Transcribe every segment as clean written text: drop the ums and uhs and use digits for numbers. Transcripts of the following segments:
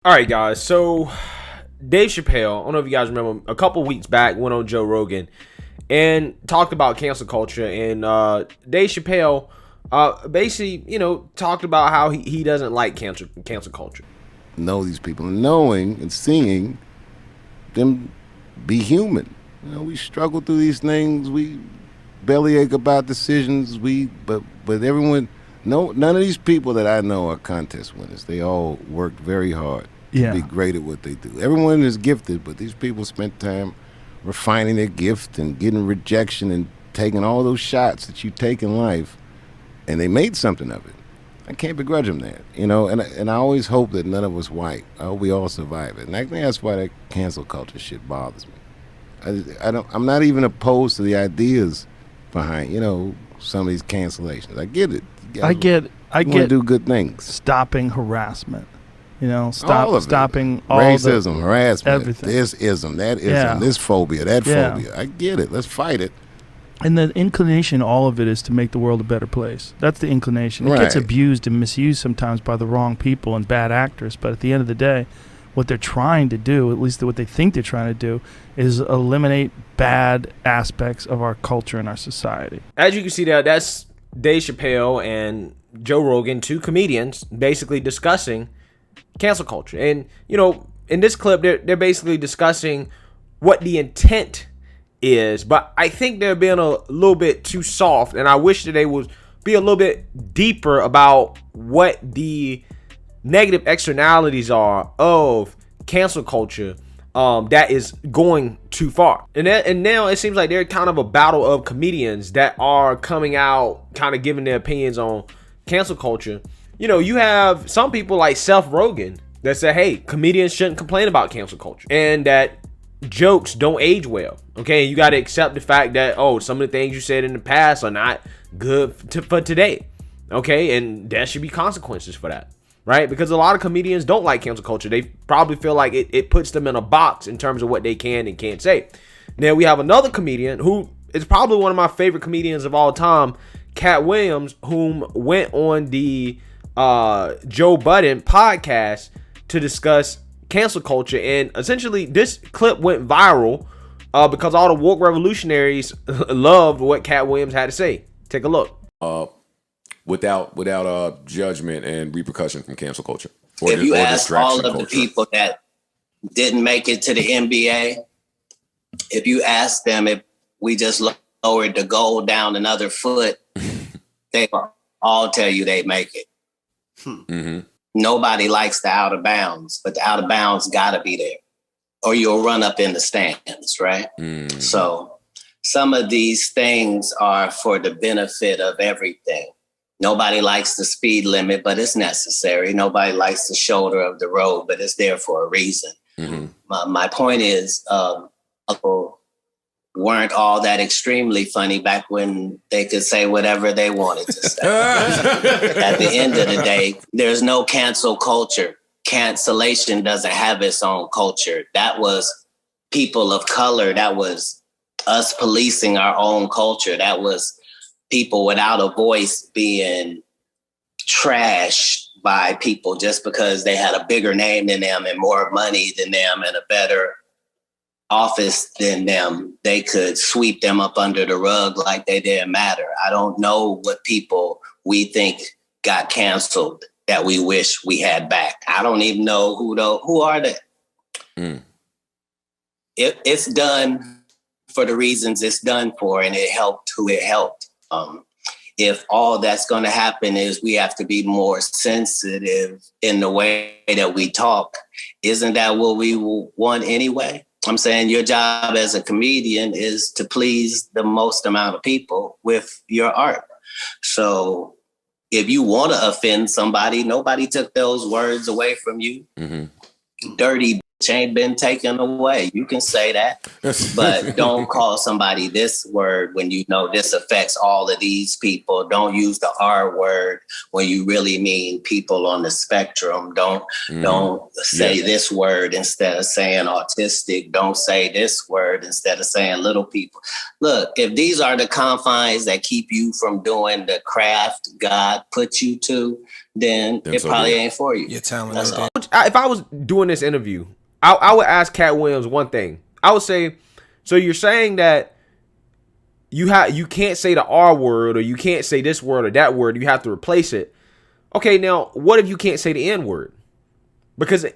All right, guys. So Dave Chappelle, I don't know if you guys remember, a couple weeks back went on Joe Rogan and talked about cancel culture. And Dave Chappelle basically, talked about how he doesn't like cancel culture. Know these people, and knowing and seeing them be human. We struggle through these things. We bellyache about decisions. But everyone, no, none of these people that I know are contest winners. They all worked very hard to be great at what they do. Everyone is gifted, but these people spent time refining their gift and getting rejection and taking all those shots that you take in life, and they made something of it. I can't begrudge them that, and I always hope that none of us white. I hope we all survive it, and I think that's why that cancel culture shit bothers me. I'm not even opposed to the ideas behind, some of these cancellations. I get it. I get to do good things. Stopping harassment. Stopping all racism, harassment, everything. This ism, that ism, this phobia, that phobia. I get it. Let's fight it. And the inclination, all of it, is to make the world a better place. That's the inclination. It gets abused and misused sometimes by the wrong people and bad actors. But at the end of the day, what they're trying to do, at least what they think they're trying to do, is eliminate bad aspects of our culture and our society. As you can see there, that's Dave Chappelle and Joe Rogan, two comedians, basically discussing cancel culture. And, in this clip, they're basically discussing what the intent is, but I think they're being a little bit too soft, and I wish that they would be a little bit deeper about what the negative externalities are of cancel culture that is going too far. And now it seems like they're kind of a battle of comedians that are coming out kind of giving their opinions on cancel culture. You have some people like Seth Rogen that say, hey, comedians shouldn't complain about cancel culture, and that jokes don't age well. Okay, you got to accept the fact that, some of the things you said in the past are not good for today. Okay, and there should be consequences for that, right? Because a lot of comedians don't like cancel culture. They probably feel like it puts them in a box in terms of what they can and can't say. Now we have another comedian who is probably one of my favorite comedians of all time, Cat Williams, whom went on the Joe Budden podcast to discuss cancel culture. And essentially this clip went viral because all the woke revolutionaries loved what Cat Williams had to say. Take a look. Without judgment and repercussion from cancel culture. If you ask all of the people that didn't make it to the NBA, if you ask them if we just lowered the goal down another foot, they will all tell you they'd make it. Mm-hmm. Nobody likes the out of bounds, but the out of bounds got to be there or you'll run up in the stands, right? Mm. So some of these things are for the benefit of everything. Nobody likes the speed limit, but it's necessary. Nobody likes the shoulder of the road, but it's there for a reason. Mm-hmm. My point is, people weren't all that extremely funny back when they could say whatever they wanted to say. At the end of the day, there's no cancel culture. Cancellation doesn't have its own culture. That was people of color. That was us policing our own culture. That was people without a voice being trashed by people just because they had a bigger name than them and more money than them and a better office than them. They could sweep them up under the rug like they didn't matter. I don't know what people we think got canceled that we wish we had back. I don't even know who are they. Mm. It's done for the reasons it's done for, and it helped who it helped. If all that's going to happen is we have to be more sensitive in the way that we talk, isn't that what we want anyway? I'm saying your job as a comedian is to please the most amount of people with your art. So if you want to offend somebody, nobody took those words away from you. Mm-hmm. Dirty bitch ain't been taken away. You can say that, but don't call somebody this word when you know this affects all of these people. Don't use the R word when you really mean people on the spectrum. Don't say this word instead of saying autistic. Don't say this word instead of saying little people. Look, if these are the confines that keep you from doing the craft God put you to, then it probably ain't for you. Your talent. That's all. If I was doing this interview, I would ask Cat Williams one thing. I would say, so you're saying that you can't say the R word, or you can't say this word or that word, you have to replace it. Okay, now what if you can't say the N word? Because if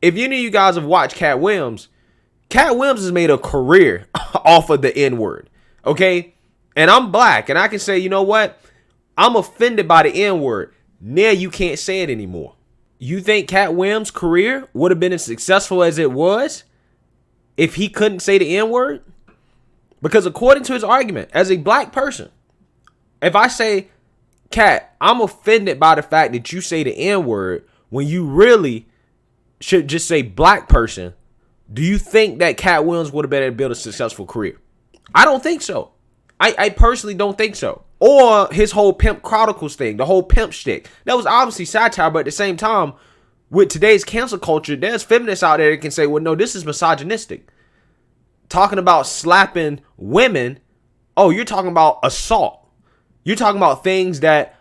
any of you guys have watched Cat Williams has made a career off of the N word. Okay? And I'm black, and I can say, you know what? I'm offended by the N word. Now you can't say it anymore. You think Cat Williams' career would have been as successful as it was if he couldn't say the N word? Because according to his argument, as a black person, if I say, Cat, I'm offended by the fact that you say the N word when you really should just say black person, do you think that Cat Williams would have been able to build a successful career? I don't think so. I personally don't think so. Or his whole Pimp Chronicles thing, the whole pimp shtick. That was obviously satire, but at the same time, with today's cancel culture, there's feminists out there that can say, well, no, this is misogynistic. Talking about slapping women, oh, you're talking about assault. You're talking about things that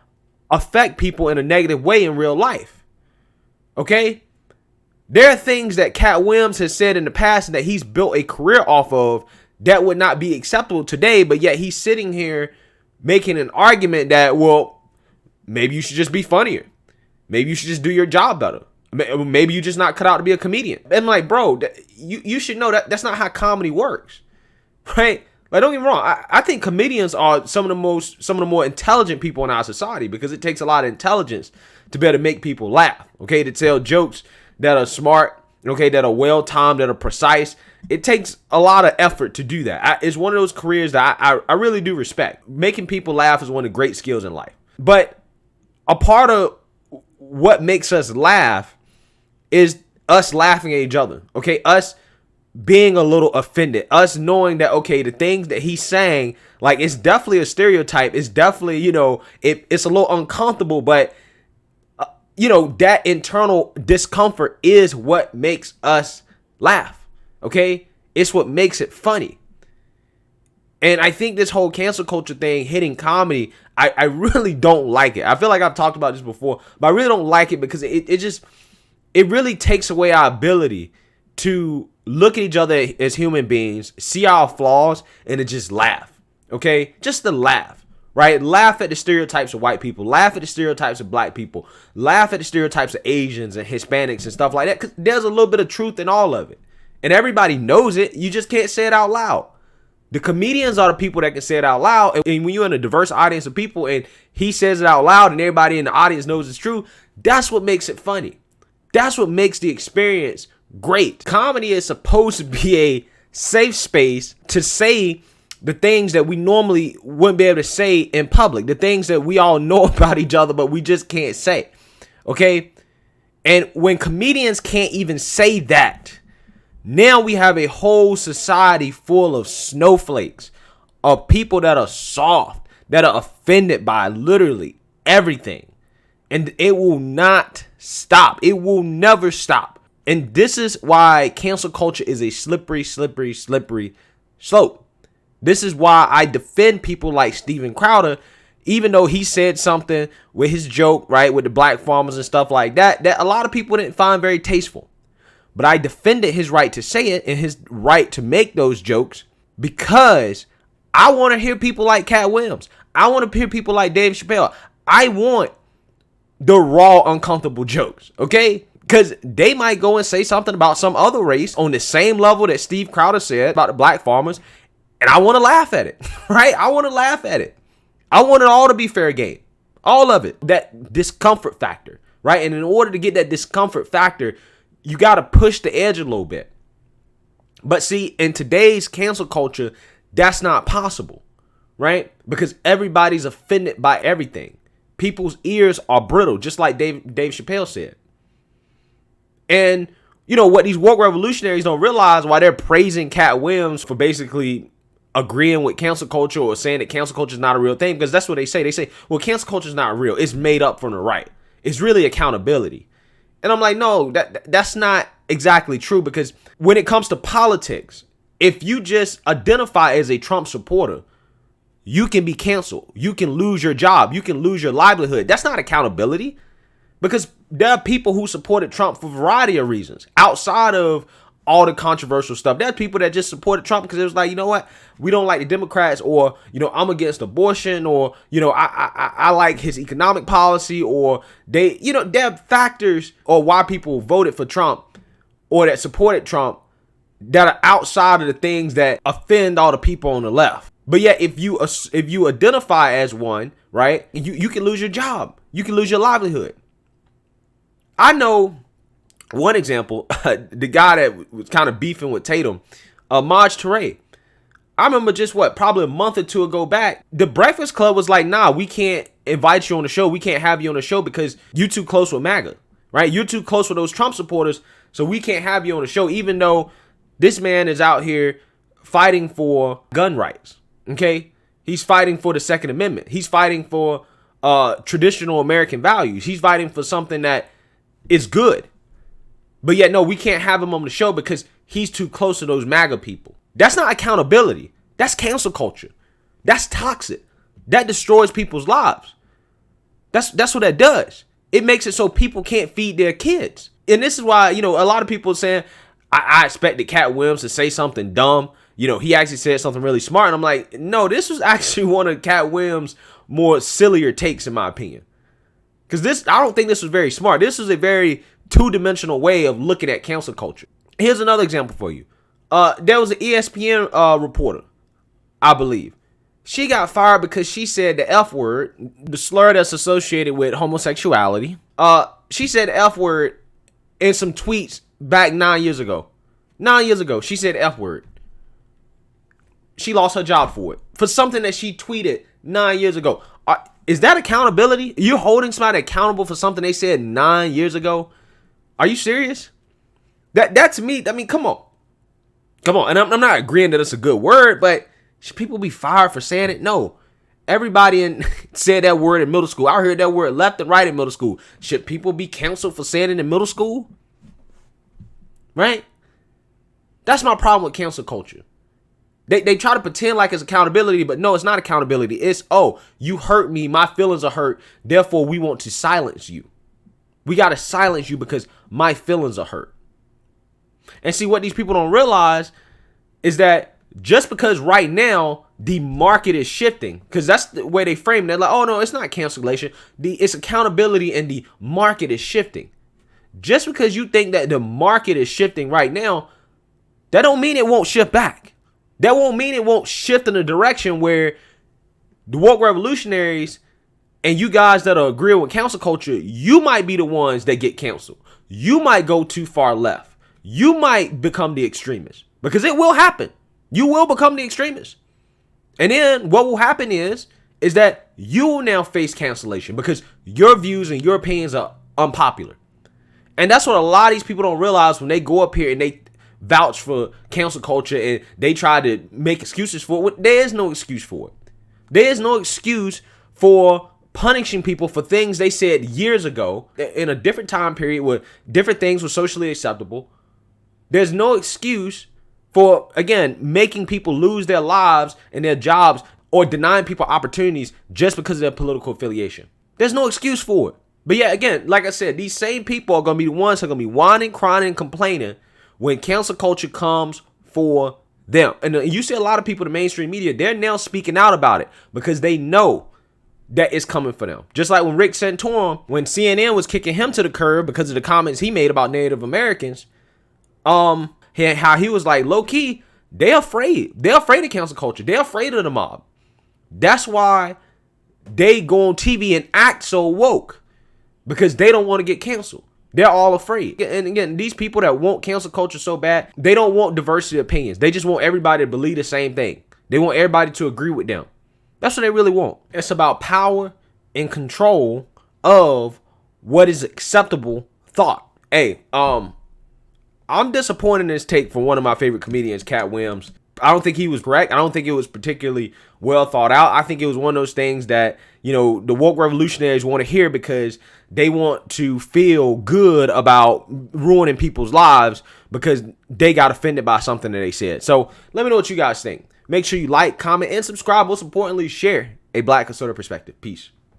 affect people in a negative way in real life. Okay? There are things that Cat Williams has said in the past and that he's built a career off of that would not be acceptable today, but yet he's sitting here making an argument that, well, maybe you should just be funnier. Maybe you should just do your job better. Maybe you just not cut out to be a comedian. I'm like, bro, you should know that that's not how comedy works, right? Like, don't get me wrong. I think comedians are some of the more intelligent people in our society, because it takes a lot of intelligence to be able to make people laugh. Okay, to tell jokes that are smart. Okay, that are well timed, that are precise. It takes a lot of effort to do that. It's one of those careers that I really do respect. Making people laugh is one of the great skills in life. But a part of what makes us laugh is us laughing at each other. Okay, us being a little offended, us knowing that, okay, the things that he's saying, like, it's definitely a stereotype. It's definitely, it's a little uncomfortable, but that internal discomfort is what makes us laugh. Okay, it's what makes it funny. And I think this whole cancel culture thing hitting comedy, I really don't like it. I feel like I've talked about this before, but I really don't like it because it really takes away our ability to look at each other as human beings, see our flaws, and to just laugh. Okay, just to laugh. Right? Laugh at the stereotypes of white people. Laugh at the stereotypes of black people. Laugh at the stereotypes of Asians and Hispanics and stuff like that. Because there's a little bit of truth in all of it. And everybody knows it. You just can't say it out loud. The comedians are the people that can say it out loud. And when you're in a diverse audience of people and he says it out loud and everybody in the audience knows it's true, that's what makes it funny. That's what makes the experience great. Comedy is supposed to be a safe space to say the things that we normally wouldn't be able to say in public, the things that we all know about each other, but we just can't say. Okay? And when comedians can't even say that, now we have a whole society full of snowflakes, of people that are soft, that are offended by literally everything. And it will not stop. It will never stop. And this is why cancel culture is a slippery, slippery, slippery slope. This is why I defend people like Steven Crowder, even though he said something with his joke, right, with the black farmers and stuff like that, that a lot of people didn't find very tasteful. But I defended his right to say it and his right to make those jokes because I want to hear people like Cat Williams. I want to hear people like Dave Chappelle. I want the raw, uncomfortable jokes, okay? Because they might go and say something about some other race on the same level that Steve Crowder said about the black farmers. And I want to laugh at it, right? I want to laugh at it. I want it all to be fair game. All of it. That discomfort factor, right? And in order to get that discomfort factor, you got to push the edge a little bit. But see, in today's cancel culture, that's not possible, right? Because everybody's offended by everything. People's ears are brittle, just like Dave Chappelle said. And, what these woke revolutionaries don't realize, why they're praising Cat Williams for basically agreeing with cancel culture or saying that cancel culture is not a real thing, because that's what they say. They say, well, cancel culture is not real. It's made up from the right. It's really accountability. And I'm like, no, that's not exactly true, because when it comes to politics, if you just identify as a Trump supporter, you can be canceled. You can lose your job. You can lose your livelihood. That's not accountability. Because there are people who supported Trump for a variety of reasons outside of all the controversial stuff. There are people that just supported Trump because it was like, you know what, we don't like the Democrats, or, you know, I'm against abortion, or, you know, I like his economic policy, or they, you know, there are factors or why people voted for Trump or that supported Trump that are outside of the things that offend all the people on the left. But yet, if you identify as one, right, you can lose your job, you can lose your livelihood. I know one example, the guy that was kind of beefing with Tatum, Maj Toure. I remember just probably a month or two ago back, the Breakfast Club was like, nah, we can't invite you on the show. We can't have you on the show because you're too close with MAGA, right? You're too close with those Trump supporters, so we can't have you on the show, even though this man is out here fighting for gun rights, okay? He's fighting for the Second Amendment. He's fighting for traditional American values. He's fighting for something that is good. But yet, no, we can't have him on the show because he's too close to those MAGA people. That's not accountability. That's cancel culture. That's toxic. That destroys people's lives. That's what that does. It makes it so people can't feed their kids. And this is why, you know, a lot of people are saying, I expected Cat Williams to say something dumb. You know, he actually said something really smart. And I'm like, no, this was actually one of Cat Williams' more sillier takes, in my opinion. Because I don't think this was very smart. This was a very two-dimensional way of looking at cancel culture. Here's another example for you. There was an ESPN reporter, I believe. She got fired because she said the F word, the slur that's associated with homosexuality. She said the F word in some tweets back 9 years ago. 9 years ago, she said the F word. She lost her job for it. For something that she tweeted 9 years ago. Is that accountability? You're holding somebody accountable for something they said 9 years ago? Are you serious? That to me, I mean, come on. Come on. And I'm not agreeing that it's a good word, but should people be fired for saying it? No. Everybody said that word in middle school. I heard that word left and right in middle school. Should people be canceled for saying it in middle school? Right? That's my problem with cancel culture. They try to pretend like it's accountability, but no, it's not accountability. It's, oh, you hurt me. My feelings are hurt. Therefore, we want to silence you. We got to silence you because my feelings are hurt. And see, what these people don't realize is that just because right now the market is shifting, because that's the way they frame it. They're like, oh, no, it's not cancellation. It's accountability, and the market is shifting. Just because you think that the market is shifting right now, that don't mean it won't shift back. That won't mean it won't shift in a direction where the woke revolutionaries and you guys that are agreeing with cancel culture, you might be the ones that get canceled. You might go too far left. You might become the extremist, because it will happen. You will become the extremist. And then what will happen is that you will now face cancellation because your views and your opinions are unpopular. And that's what a lot of these people don't realize when they go up here and they vouch for cancel culture and they try to make excuses for it. There is no excuse for it. There is no excuse for punishing people for things they said years ago in a different time period where different things were socially acceptable. There's no excuse for, again, making people lose their lives and their jobs or denying people opportunities just because of their political affiliation. There's no excuse for it. But yeah, again, like I said, these same people are going to be the ones who are going to be whining, crying, and complaining when cancel culture comes for them. And you see a lot of people in the mainstream media, they're now speaking out about it because they know that it's coming for them. Just like when Rick Santorum, when CNN was kicking him to the curb because of the comments he made about Native Americans, how he was like, low key, they're afraid. They're afraid of cancel culture. They're afraid of the mob. That's why they go on TV and act so woke, because they don't want to get canceled. They're all afraid. And again, these people that want cancel culture so bad, they don't want diversity of opinions. They just want everybody to believe the same thing. They want everybody to agree with them. That's what they really want. It's about power and control of what is acceptable thought. Hey, I'm disappointed in this take from one of my favorite comedians, Cat Williams. I don't think he was correct. I don't think it was particularly well thought out. I think it was one of those things that, you know, the woke revolutionaries want to hear because they want to feel good about ruining people's lives because they got offended by something that they said. So let me know what you guys think. Make sure you like, comment, and subscribe. Most importantly, share a Black conservative perspective. Peace.